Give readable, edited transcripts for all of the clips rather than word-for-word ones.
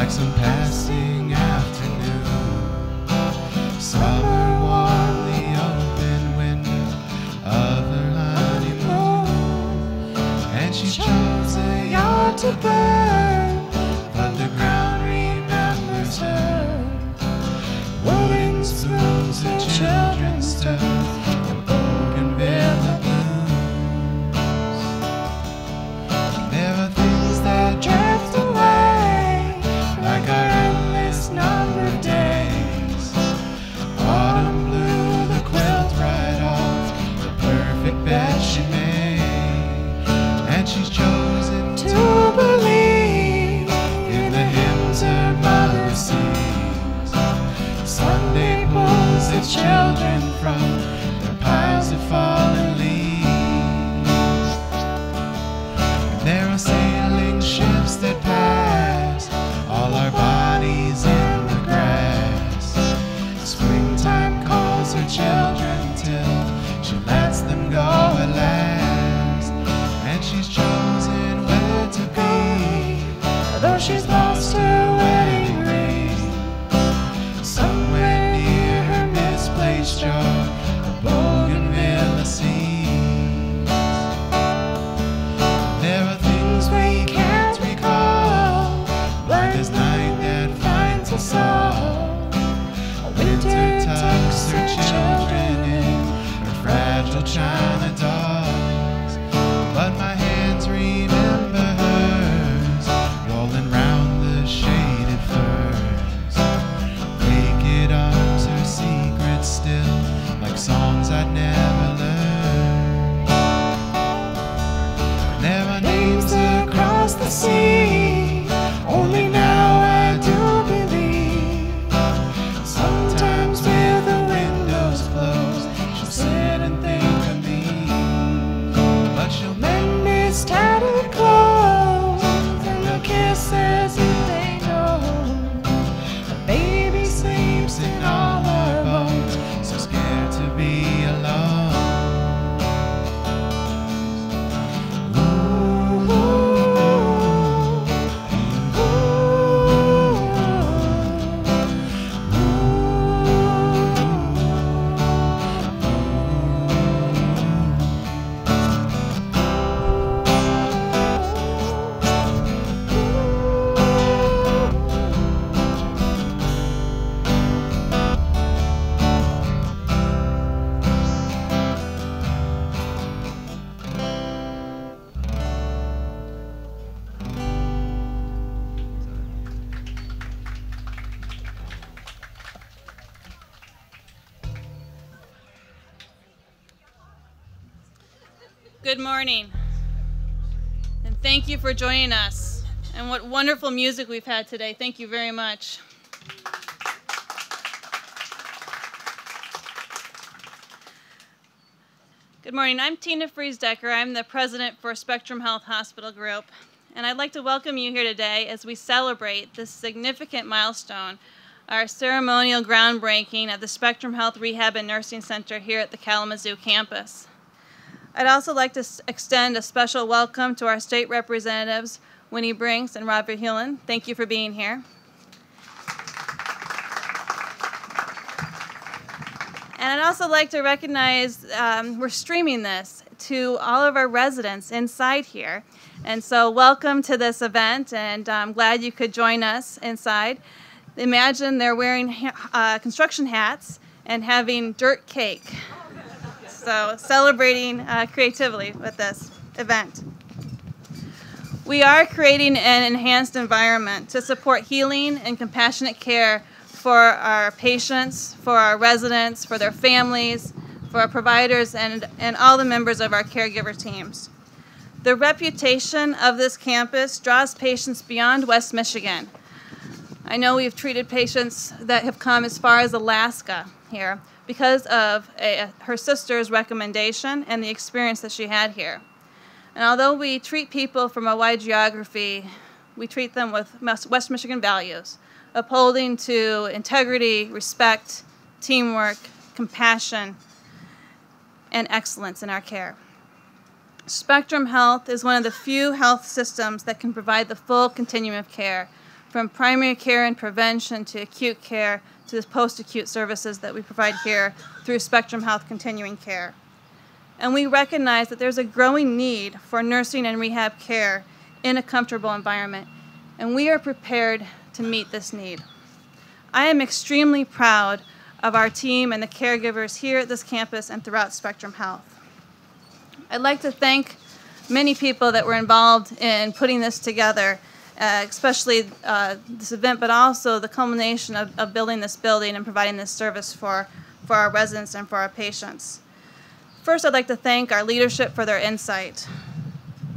like some passing afternoon. Summer warm the open window of her honeymoon, and she chose a yard to burn, but the ground remembers her. Wooden spoons and children's toys and bougainvillea blooms. There are things that drift away like our endless numbered days. Autumn blew the quilt right off the perfect bed she made, and she's chosen to believe in the hymns her mother sings. Sunday pulls its children from their piles of fallen leaves. There are sailing ships that pass all our bodies in the grass. Springtime calls her children till she lets them go at last. And she's chosen where to be, though she's lost her wedding ring. Somewhere near her misplaced jar of bougainvillea seeds. There are things we can't recall, blind as night that finds us all. Winter tucks her children in her fragile china dolls, but my hands remember hers, rolling round the shaded firs. Naked arms, her secrets still, like songs I'd never learned. There are names across the sea, only now I do believe. Sometimes with the windows closed, she'll sit and think of me. But she'll mend his tattered clothes and the kisses if they know. The baby sleeps in all our bones, so scared to be alone. Good morning, and thank you for joining us. And what wonderful music we've had today. Thank you very much. Good morning. I'm Tina Friesdecker. I'm the president for Spectrum Health Hospital Group, and I'd like to welcome you here today as we celebrate this significant milestone, our ceremonial groundbreaking at the Spectrum Health Rehab and Nursing Center here at the Kalamazoo campus. I'd also like to extend a special welcome to our state representatives, Winnie Brinks and Rob Verheulen. Thank you for being here. And I'd also like to recognize we're streaming this to all of our residents inside here. And so welcome to this event, and I'm glad you could join us inside. Imagine they're wearing construction hats and having dirt cake. So celebrating creatively with this event. We are creating an enhanced environment to support healing and compassionate care for our patients, for our residents, for their families, for our providers, and all the members of our caregiver teams. The reputation of this campus draws patients beyond West Michigan. I know we've treated patients that have come as far as Alaska here because of her sister's recommendation and the experience that she had here. And although we treat people from a wide geography, we treat them with West Michigan values, upholding to integrity, respect, teamwork, compassion, and excellence in our care. Spectrum Health is one of the few health systems that can provide the full continuum of care, from primary care and prevention to acute care to the post-acute services that we provide here through Spectrum Health Continuing Care. And we recognize that there's a growing need for nursing and rehab care in a comfortable environment, and we are prepared to meet this need. I am extremely proud of our team and the caregivers here at this campus and throughout Spectrum Health. I'd like to thank many people that were involved in putting this together, especially this event, but also the culmination of building this building and providing this service for our residents and for our patients. First, I'd like to thank our leadership for their insight.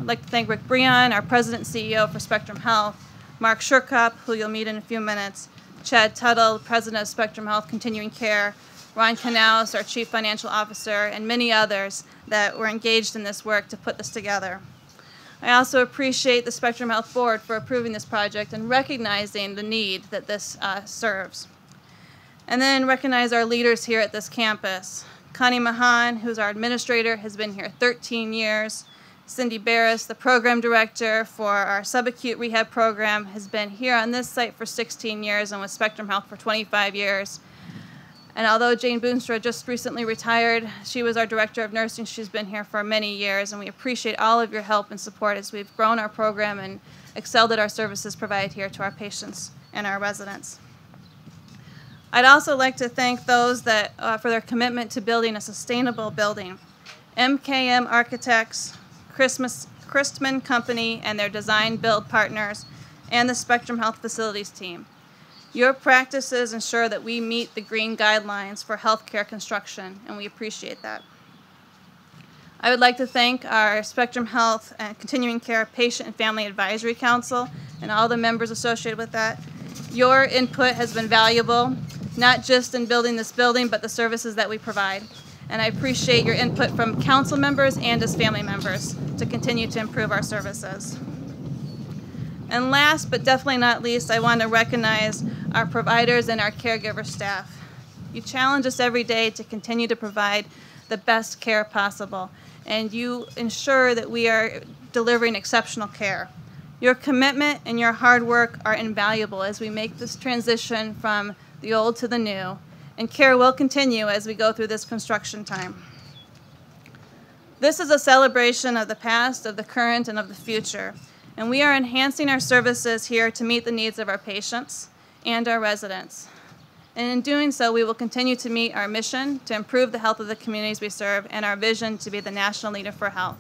I'd like to thank Rick Breon, our President and CEO for Spectrum Health, Mark Sherkop, who you'll meet in a few minutes, Chad Tuttle, President of Spectrum Health Continuing Care, Ron Knaus, our Chief Financial Officer, and many others that were engaged in this work to put this together. I also appreciate the Spectrum Health Board for approving this project and recognizing the need that this serves. And then recognize our leaders here at this campus. Connie Mahan, who's our administrator, has been here 13 years. Cindy Barris, the program director for our subacute rehab program, has been here on this site for 16 years and with Spectrum Health for 25 years. And although Jane Boonstra just recently retired, she was our director of nursing. She's been here for many years, and we appreciate all of your help and support as we've grown our program and excelled at our services provided here to our patients and our residents. I'd also like to thank those that for their commitment to building a sustainable building. MKM Architects, Christman Company and their design build partners, and the Spectrum Health Facilities team. Your practices ensure that we meet the green guidelines for healthcare construction, and we appreciate that. I would like to thank our Spectrum Health and Continuing Care Patient and Family Advisory Council and all the members associated with that. Your input has been valuable, not just in building this building, but the services that we provide. And I appreciate your input from council members and as family members to continue to improve our services. And last, but definitely not least, I want to recognize our providers and our caregiver staff. You challenge us every day to continue to provide the best care possible, and you ensure that we are delivering exceptional care. Your commitment and your hard work are invaluable as we make this transition from the old to the new, and care will continue as we go through this construction time. This is a celebration of the past, of the current, and of the future, and we are enhancing our services here to meet the needs of our patients and our residents. And in doing so, we will continue to meet our mission to improve the health of the communities we serve and our vision to be the national leader for health.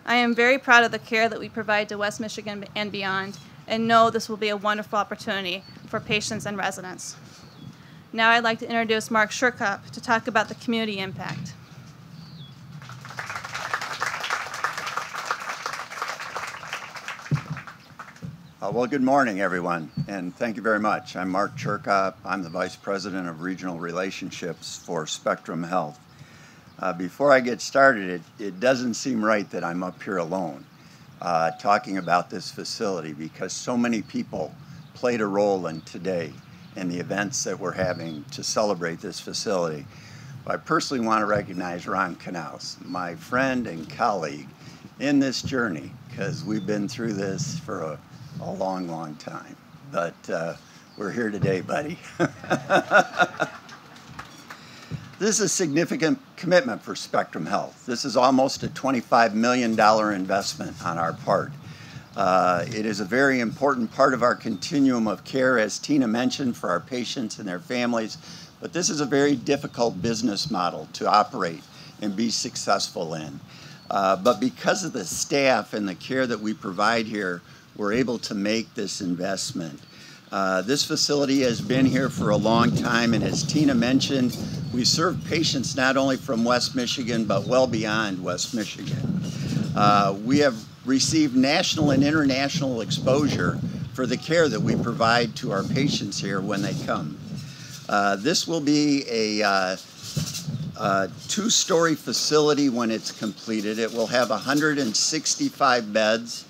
I am very proud of the care that we provide to West Michigan and beyond, and know this will be a wonderful opportunity for patients and residents. Now I'd like to introduce Mark Sherkop to talk about the community impact. Well, good morning, everyone, and thank you very much. I'm Mark Sherkop. I'm the Vice President of Regional Relationships for Spectrum Health. Before I get started, it doesn't seem right that I'm up here alone talking about this facility, because so many people played a role in today and the events that we're having to celebrate this facility. I personally want to recognize Ron Knaus, my friend and colleague in this journey, because we've been through this for a long, long time. But we're here today, buddy. This is a significant commitment for Spectrum Health. This is almost a $25 million investment on our part. It is a very important part of our continuum of care, as Tina mentioned, for our patients and their families. But this is a very difficult business model to operate and be successful in. But because of the staff and the care that we provide here, we're able to make this investment. This facility has been here for a long time, and as Tina mentioned, we serve patients not only from West Michigan, but well beyond West Michigan. We have received national and international exposure for the care that we provide to our patients here when they come. This will be a two-story facility when it's completed. It will have 165 beds,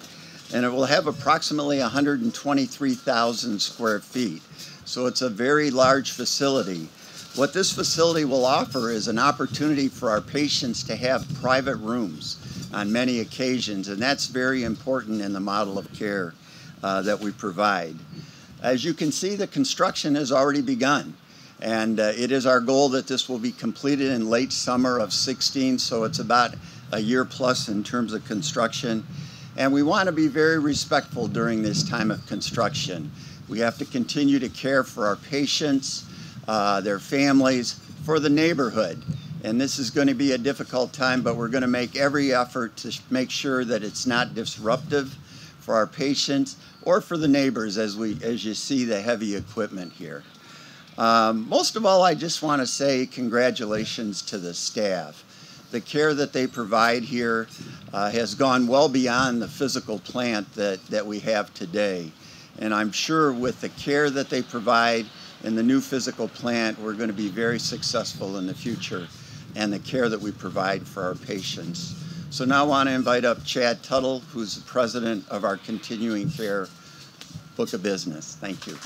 and it will have approximately 123,000 square feet. So it's a very large facility. What this facility will offer is an opportunity for our patients to have private rooms on many occasions, and that's very important in the model of care that we provide. As you can see, the construction has already begun. And it is our goal that this will be completed in late summer of 16, so it's about a year plus in terms of construction. And we want to be very respectful during this time of construction. We have to continue to care for our patients, their families, for the neighborhood. And this is going to be a difficult time, but we're going to make every effort to make sure that it's not disruptive for our patients or for the neighbors as you see the heavy equipment here. Most of all, I just want to say congratulations to the staff. The care that they provide here has gone well beyond the physical plant that we have today. And I'm sure with the care that they provide in the new physical plant, we're going to be very successful in the future and the care that we provide for our patients. So now I want to invite up Chad Tuttle, who's the president of our Continuing Care Book of Business. Thank you.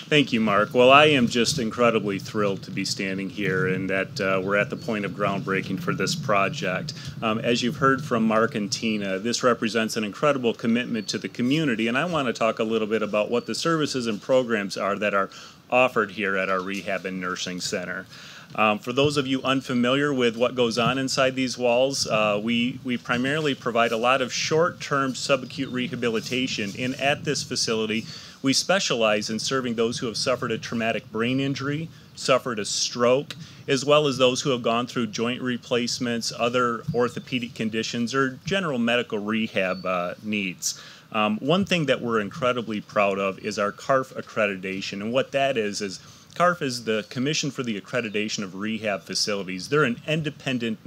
Thank you, Mark. Well, I am just incredibly thrilled to be standing here and that we're at the point of groundbreaking for this project. As you've heard from Mark and Tina, this represents an incredible commitment to the community, and I want to talk a little bit about what the services and programs are that are offered here at our Rehab and Nursing Center. For those of you unfamiliar with what goes on inside these walls, we primarily provide a lot of short-term subacute rehabilitation, and at this facility, we specialize in serving those who have suffered a traumatic brain injury, suffered a stroke, as well as those who have gone through joint replacements, other orthopedic conditions, or general medical rehab needs. One thing that we're incredibly proud of is our CARF accreditation, and what that is CARF is the Commission for the Accreditation of Rehab Facilities. They're an independent,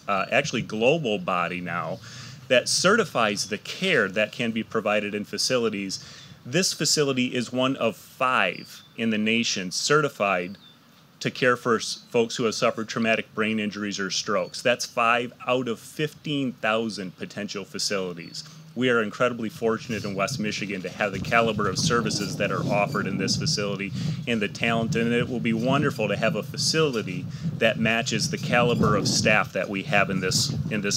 actually global body now that certifies the care that can be provided in facilities. This facility is one of 5 in the nation certified to care for folks who have suffered traumatic brain injuries or strokes. That's 5 out of 15,000 potential facilities. We are incredibly fortunate in West Michigan to have the caliber of services that are offered in this facility and the talent, and it will be wonderful to have a facility that matches the caliber of staff that we have in this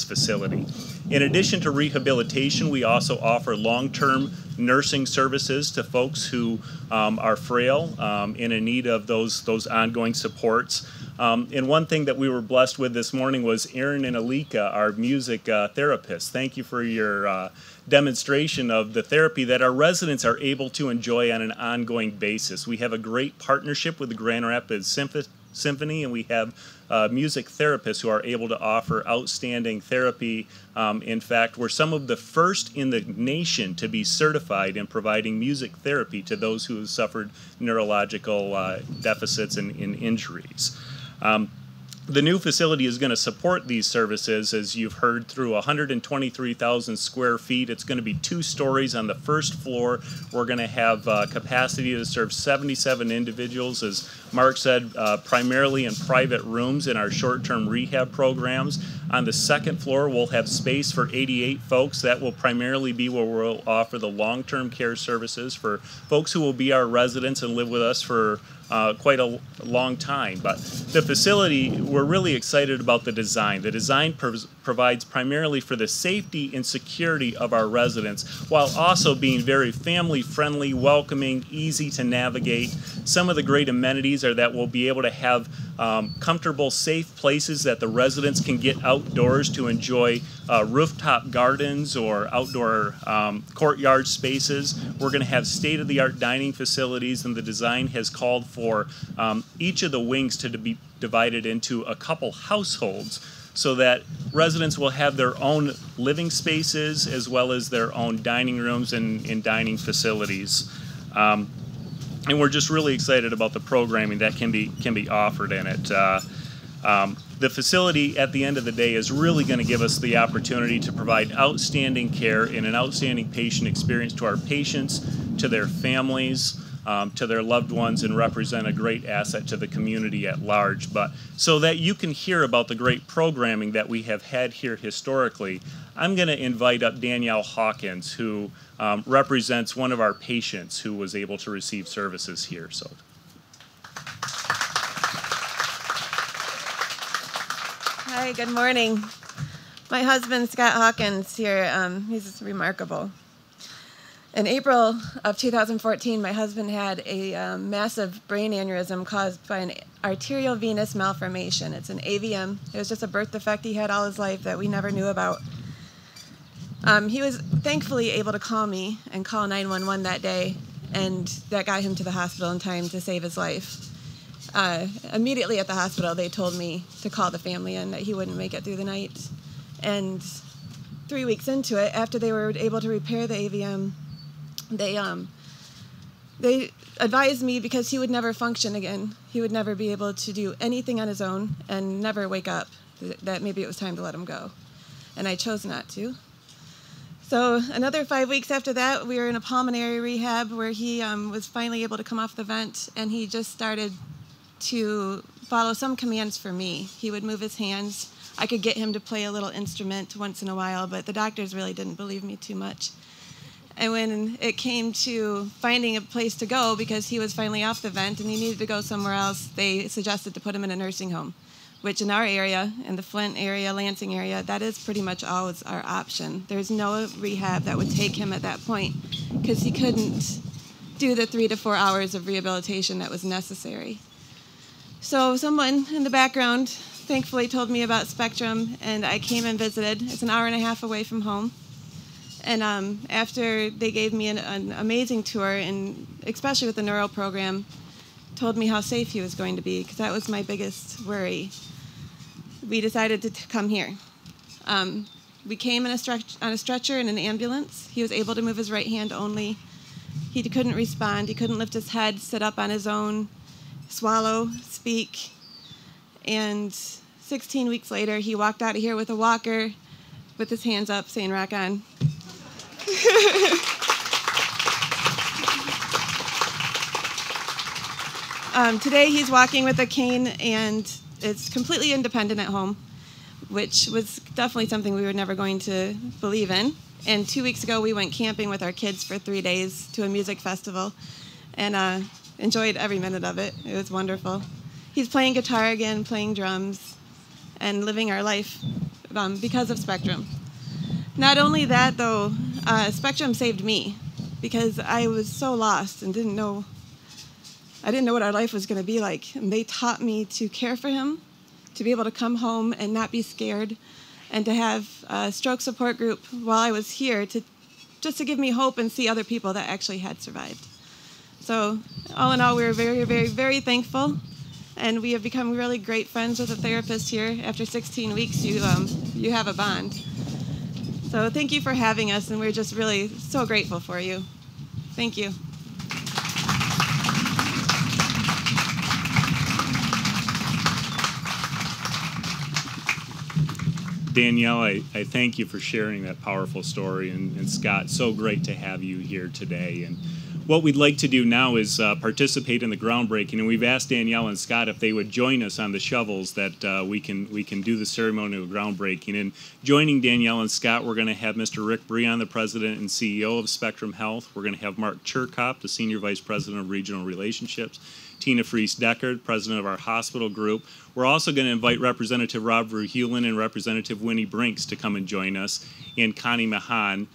facility. In addition to rehabilitation, we also offer long-term nursing services to folks who are frail and in need of those ongoing supports. And one thing that we were blessed with this morning was Aaron and Alika, our music therapists. Thank you for your demonstration of the therapy that our residents are able to enjoy on an ongoing basis. We have a great partnership with the Grand Rapids Symphony, and we have music therapists who are able to offer outstanding therapy. In fact, we're some of the first in the nation to be certified in providing music therapy to those who have suffered neurological deficits and injuries. The new facility is going to support these services, as you've heard, through 123,000 square feet. It's going to be 2 stories on the first floor. We're going to have capacity to serve 77 individuals, as Mark said, primarily in private rooms in our short-term rehab programs. On the second floor, we'll have space for 88 folks. That will primarily be where we'll offer the long-term care services for folks who will be our residents and live with us for quite a long time. But the facility, we're really excited about the design. The design provides primarily for the safety and security of our residents, while also being very family-friendly, welcoming, easy to navigate. Some of the great amenities are that we'll be able to have comfortable, safe places that the residents can get outdoors to enjoy rooftop gardens or outdoor courtyard spaces. We're going to have state-of-the-art dining facilities, and the design has called for each of the wings to be divided into a couple households so that residents will have their own living spaces as well as their own dining rooms and dining facilities. And we're just really excited about the programming that can be offered in it. The facility, at the end of the day, is really going to give us the opportunity to provide outstanding care and an outstanding patient experience to our patients, to their families, to their loved ones, and represent a great asset to the community at large. But so that you can hear about the great programming that we have had here historically, I'm going to invite up Danielle Hawkins, who represents one of our patients who was able to receive services here. So. Hi, good morning. My husband, Scott Hawkins, here, he's remarkable. In April of 2014, my husband had a massive brain aneurysm caused by an arteriovenous malformation. It's an AVM. It was just a birth defect he had all his life that we never knew about. He was thankfully able to call me and call 911 that day, and that got him to the hospital in time to save his life. Immediately at the hospital, they told me to call the family and that he wouldn't make it through the night. And 3 weeks into it, after they were able to repair the AVM, they advised me because he would never function again. He would never be able to do anything on his own and never wake up, that maybe it was time to let him go. And I chose not to. So another 5 weeks after that, we were in a pulmonary rehab where he was finally able to come off the vent, and he just started to follow some commands for me. He would move his hands. I could get him to play a little instrument once in a while, but the doctors really didn't believe me too much. And when it came to finding a place to go, because he was finally off the vent and he needed to go somewhere else, they suggested to put him in a nursing home, which in our area, in the Flint area, Lansing area, that is pretty much always our option. There's no rehab that would take him at that point because he couldn't do the 3 to 4 hours of rehabilitation that was necessary. So someone in the background thankfully told me about Spectrum, and I came and visited. It's an hour and a half away from home. And after they gave me an amazing tour, and especially with the neuro program, told me how safe he was going to be, because that was my biggest worry, we decided to come here. We came on a stretcher in an ambulance. He was able to move his right hand only. He couldn't respond. He couldn't lift his head, sit up on his own, swallow, speak. And 16 weeks later, he walked out of here with a walker, with his hands up, saying, "Rock on." Today he's walking with a cane and is completely independent at home, which was definitely something we were never going to believe in. And 2 weeks ago we went camping with our kids for 3 days to a music festival and enjoyed every minute of it. It was wonderful. He's playing guitar again, playing drums, and living our life because of Spectrum. Not only that, though, Spectrum saved me because I was so lost and didn't know what our life was going to be like. And they taught me to care for him, to be able to come home and not be scared, and to have a stroke support group while I was here just to give me hope and see other people that actually had survived. So all in all, we were very, very, very thankful. And we have become really great friends with a therapist here. After 16 weeks, you have a bond. So thank you for having us, and we're just really so grateful for you. Thank you. Danielle, I thank you for sharing that powerful story, and Scott, so great to have you here today. And what we'd like to do now is participate in the groundbreaking, and we've asked Danielle and Scott if they would join us on the shovels that we can do the ceremonial groundbreaking. And joining Danielle and Scott, we're going to have Mr. Rick Breon, the President and CEO of Spectrum Health. We're going to have Mark Chirkop, the Senior Vice President of Regional Relationships. Tina Fries-Deckard, President of our hospital group. We're also going to invite Representative Rob Verheulen and Representative Winnie Brinks to come and join us, and Connie Mahan,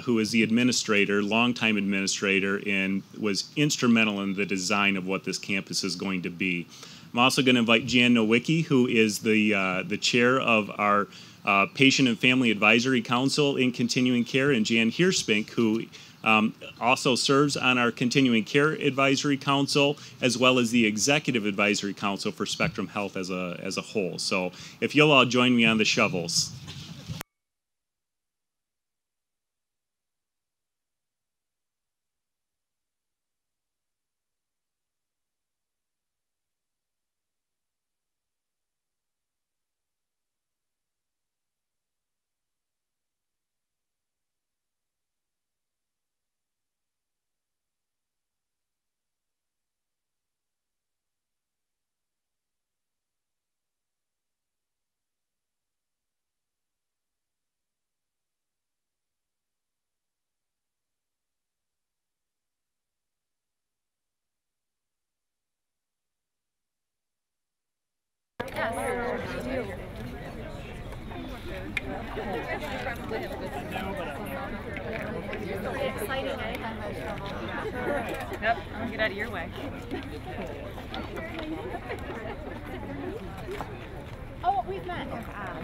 who is the administrator, longtime administrator, and was instrumental in the design of what this campus is going to be. I'm also going to invite Jan Nowicki, who is the chair of our Patient and Family Advisory Council in Continuing Care, and Jan Hirspink, who also serves on our Continuing Care Advisory Council, as well as the Executive Advisory Council for Spectrum Health as a whole. So if you'll all join me on the shovels. Exciting, eh? Yep, I'm gonna get out of your way. Oh, we've met.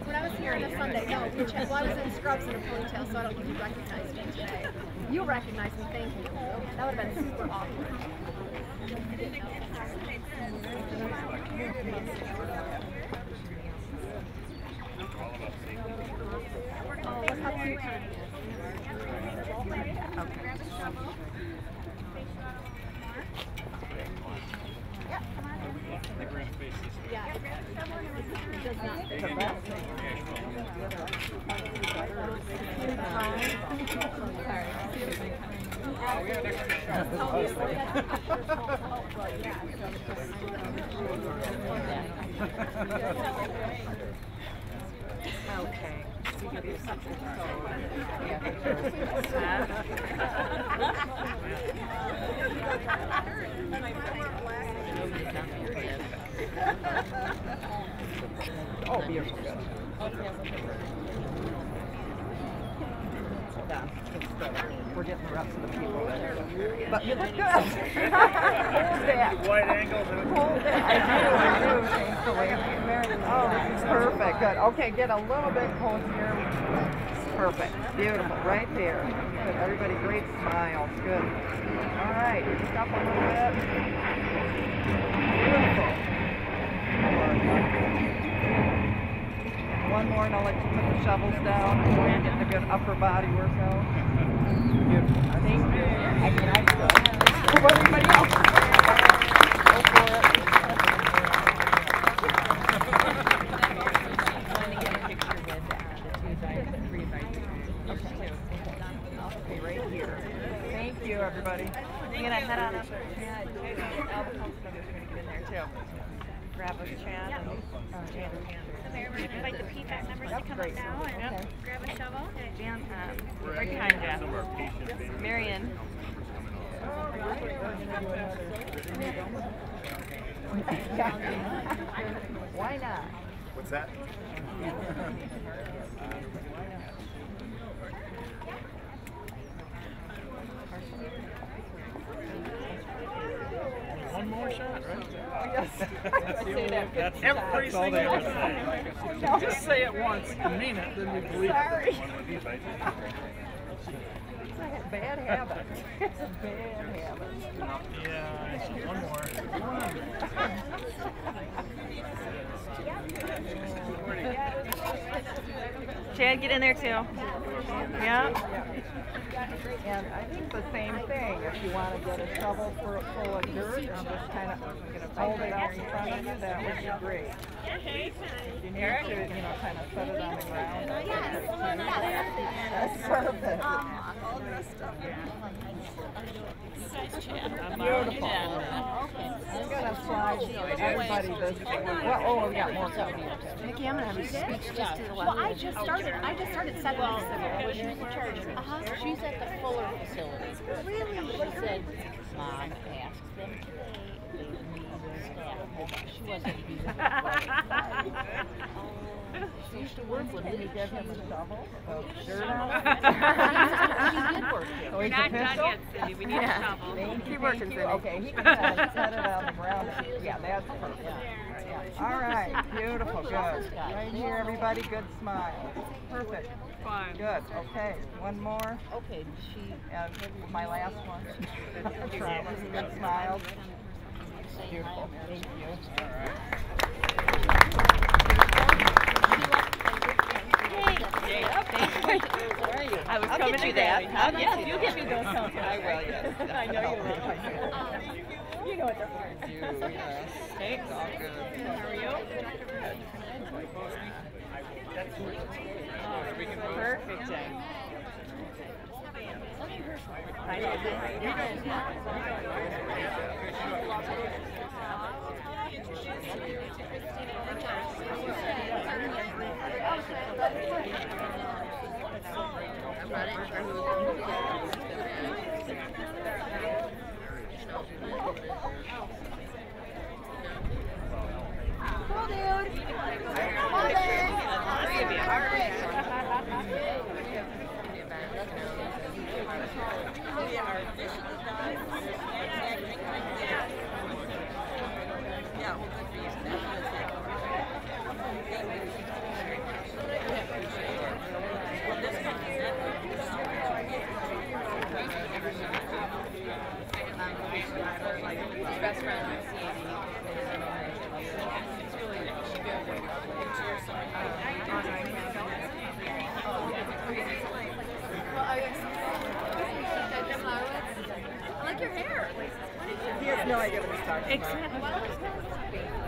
When I was here on a Sunday, no, well, I was in scrubs and a ponytail, so I don't think you recognized me today. You recognized me, thank you. That would have been super awkward. Oh, look how cute. Yeah, it does not fit. Okay. So give you something oh, beautiful. Yeah, we're getting the rest of the people there. But you look good. Hold that. Wide angles. Hold that. I do, thankfully. Oh, this is perfect. Good. Okay, get a little bit closer. Perfect. Beautiful. Right there. Good. Everybody, great smiles. Good. All right. Just up a little bit. Beautiful. One more and I'll let you put the shovels down and get the good upper body workout. Beautiful. Thank you. I mean, I still. What everybody else? Go for it. Okay, right here. Thank you, everybody. You're gonna head on up. Yeah, Albacoa's gonna get in there too. Grab us Chad and Jan and Pam. We're going to invite the PFAS members to come up now and grab a shovel. Jan, right behind you. Marion. Why not? What's that? One more shot, right? Yes. That's every single thing. Just say it once and mean it, then we believe Sorry. it. It's a bad habit. It's a bad habit. Yeah, one more. Chad, get in there too. Yeah. And I think the same thing, if you want to get a shovel full of dirt and just kind of hold it out in front of you, that would be great. You need to, kind of set it on the ground. That's perfect. Beautiful. I'm going to slide everybody this way. Well, oh, we got more coming. Nikki, I'm going to have a speech just to the left. Well, I just started 7 weeks ago. She's in charge. She's at the Fuller facility. Really? She said, Mom asked them today if they need staff. She wasn't using it. She used to work with Can you give him a shovel? Dirt She did work here. We're not done yet, Cindy. We need a shovel. Keep working, Cindy. Okay, he can set it on the ground. Yeah, that's perfect. Yeah. All right, beautiful, good. Right here, everybody, good smile. Perfect. Fine. Good, okay. One more. Okay, And my last one. Travis, good smiles. Beautiful, thank you. I was coming to that. Yes, you get me those sometimes. I will, yes. I know you will. You know what they're for. Yes. Thanks. All good. How are you? Perfect, Jane. Cool, dude. Come on, Best friend of it's really I like your hair. He has no idea what he's talking about. Exactly.